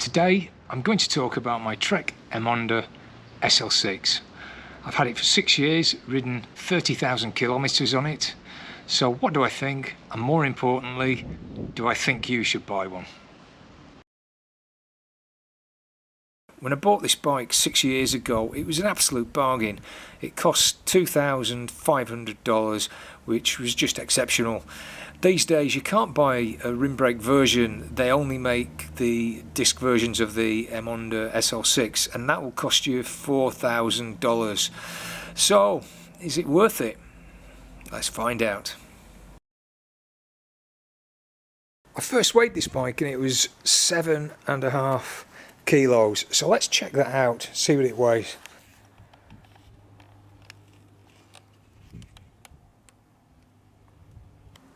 Today I'm going to talk about my Trek Emonda SL6. I've had it for 6 years, ridden 30,000 kilometers on it. So what do I think? And more importantly, do I think you should buy one? When I bought this bike 6 years ago, it was an absolute bargain. It cost $2,500, which was just exceptional. These days you can't buy a rim brake version. They only make the disc versions of the Emonda SL6, and that will cost you $4,000. So is it worth it? Let's find out. I first weighed this bike and it was 7.5 kilos. So let's check that out, see what it weighs.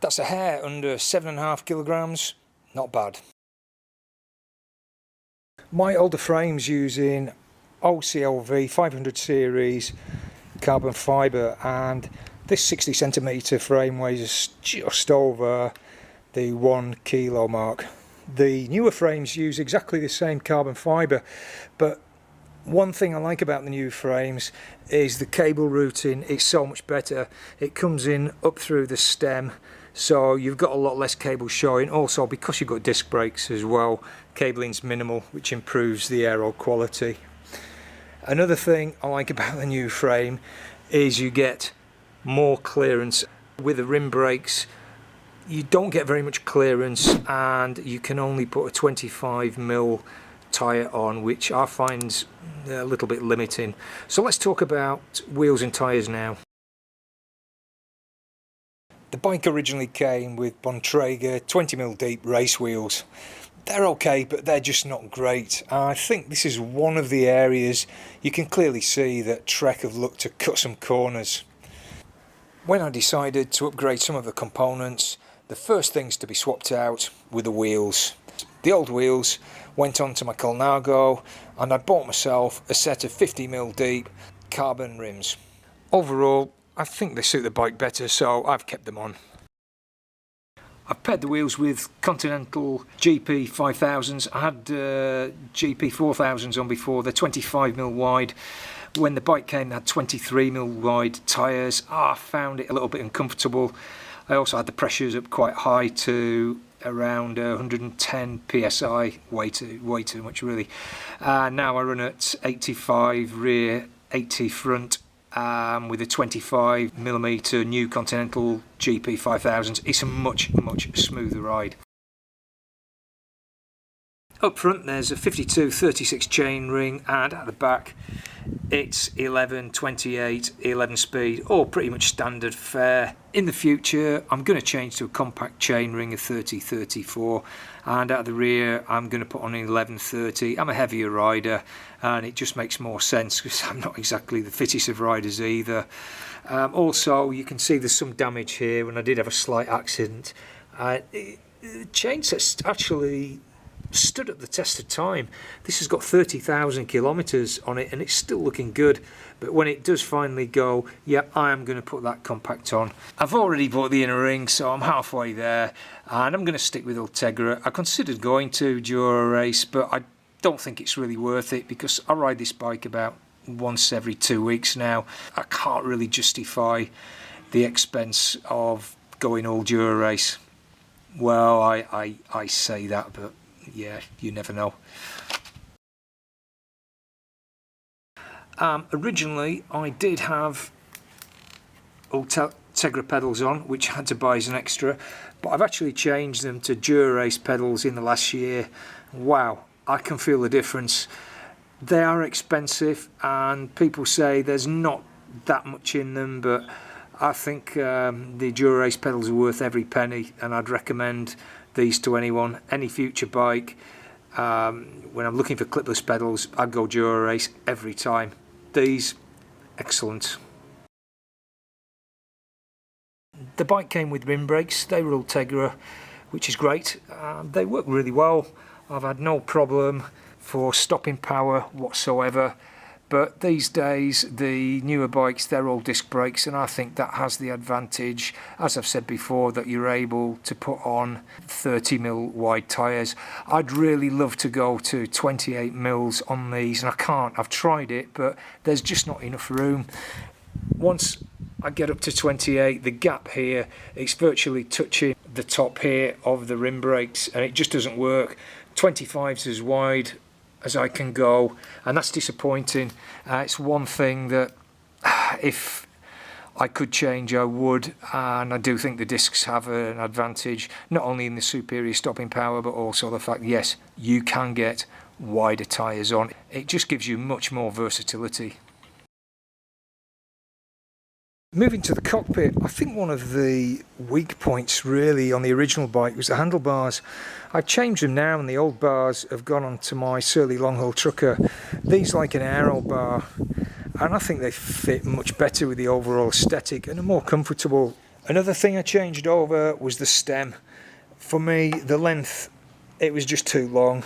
That's a hair under 7.5 kilograms, not bad. My older frame's using OCLV 500 series carbon fibre, and this 60 centimetre frame weighs just over the 1 kilo mark. The newer frames use exactly the same carbon fibre, but one thing I like about the new frames is the cable routing is so much better. It comes in up through the stem, so you've got a lot less cable showing. Also, because you've got disc brakes as well, cabling's minimal, which improves the aero quality. Another thing I like about the new frame is you get more clearance. With the rim brakes you don't get very much clearance, and you can only put a 25mm tyre on, which I find a little bit limiting. So let's talk about wheels and tyres now. The bike originally came with Bontrager 20mm deep race wheels. They're okay, but they're just not great. I think this is one of the areas you can clearly see that Trek have looked to cut some corners. When I decided to upgrade some of the components, the first things to be swapped out were the wheels. The old wheels went onto my Colnago, and I bought myself a set of 50mm deep carbon rims. Overall, I think they suit the bike better, so I've kept them on. I've paired the wheels with Continental GP 5000s. I had GP 4000s on before. They're 25mm wide. When the bike came, they had 23mm wide tyres. I found it a little bit uncomfortable. I also had the pressures up quite high to around 110 psi, way too much really. Now I run at 85 rear, 80 front, with a 25mm new Continental GP 5000s. It's a much smoother ride. Up front there's a 52-36 chainring, and at the back it's 11-28, 11 speed, all pretty much standard fare. In the future I'm going to change to a compact chainring of 30-34, and at the rear I'm going to put on an 11-30. I'm a heavier rider and it just makes more sense because I'm not exactly the fittest of riders either. Also, you can see there's some damage here, and I did have a slight accident. The chainset's actually stood up the test of time. This has got 30,000 kilometers on it and it's still looking good, but when it does finally go, yeah, I am going to put that compact on. I've already bought the inner ring, so I'm halfway there, and I'm going to stick with Ultegra. I considered going to Dura Race, but I don't think it's really worth it because I ride this bike about once every 2 weeks now. I can't really justify the expense of going all Dura Race. Well, I say that, but yeah, you never know. Originally I did have Ultegra pedals on, which I had to buy as an extra, but I've actually changed them to Dura Race pedals in the last year. Wow, I can feel the difference. They are expensive and people say there's not that much in them, but I think the Dura Race pedals are worth every penny, and I'd recommend these to anyone. Any future bike, when I'm looking for clipless pedals, I'd go Dura Race every time. These, excellent. The bike came with rim brakes. They were Ultegra, which is great. They work really well. I've had no problem for stopping power whatsoever. But these days, the newer bikes, they're all disc brakes, and I think that has the advantage, as I've said before, that you're able to put on 30mm wide tyres. I'd really love to go to 28mm on these, and I can't. I've tried it, but there's just not enough room. Once I get up to 28, the gap here, it's virtually touching the top here of the rim brakes, and it just doesn't work. 25's as wide as I can go, and that's disappointing. It's one thing that if I could change, I would, and I do think the discs have an advantage, not only in the superior stopping power, but also the fact, yes, you can get wider tyres on. It just gives you much more versatility. Moving to the cockpit, I think one of the weak points really on the original bike was the handlebars. I've changed them now, and the old bars have gone onto my Surly Long-Haul Trucker. These like an aero bar, and I think they fit much better with the overall aesthetic and are more comfortable. Another thing I changed over was the stem. For me, the length, it was just too long.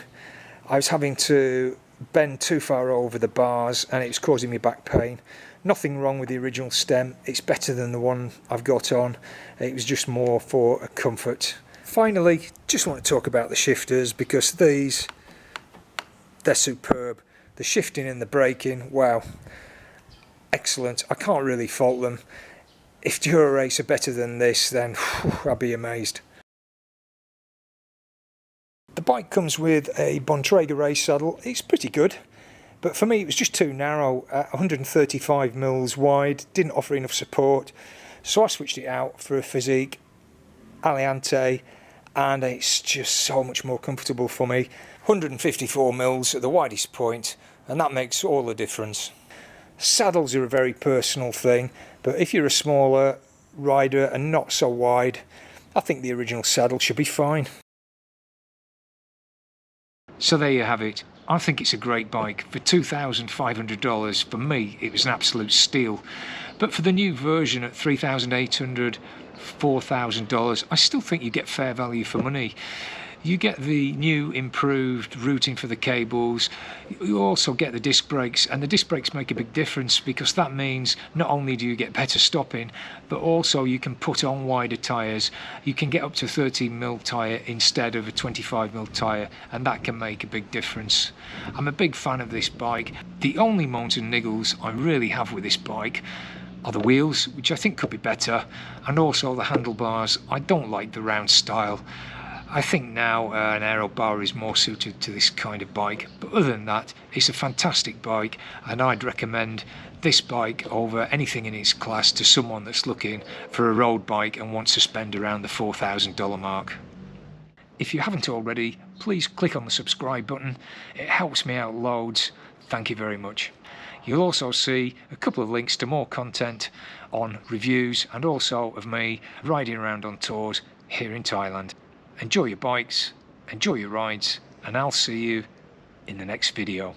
I was having to bend too far over the bars, and it was causing me back pain. Nothing wrong with the original stem, it's better than the one I've got on. It was just more for a comfort. Finally, just want to talk about the shifters, because they're superb. The shifting and the braking, wow, excellent. I can't really fault them. If Dura-Race are better than this, then I'll be amazed. The bike comes with a Bontrager race saddle. It's pretty good. But for me, it was just too narrow, 135mm wide, didn't offer enough support. So I switched it out for a Physique Aliante, and it's just so much more comfortable for me. 154mm at the widest point, and that makes all the difference. Saddles are a very personal thing, but if you're a smaller rider and not so wide, I think the original saddle should be fine. So there you have it. I think it's a great bike. For $2,500, for me, it was an absolute steal. But for the new version at $3,800, $4,000, I still think you get fair value for money. You get the new improved routing for the cables, you also get the disc brakes, and the disc brakes make a big difference, because that means not only do you get better stopping, but also you can put on wider tyres. You can get up to 13mm tyre instead of a 25mm tyre, and that can make a big difference. I'm a big fan of this bike. The only moans and niggles I really have with this bike are the wheels, which I think could be better, and also the handlebars. I don't like the round style. I think now an aero bar is more suited to this kind of bike, but other than that, it's a fantastic bike, and I'd recommend this bike over anything in its class to someone that's looking for a road bike and wants to spend around the $4,000 mark. If you haven't already, please click on the subscribe button. It helps me out loads. Thank you very much. You'll also see a couple of links to more content on reviews, and also of me riding around on tours here in Thailand. Enjoy your bikes, enjoy your rides, and I'll see you in the next video.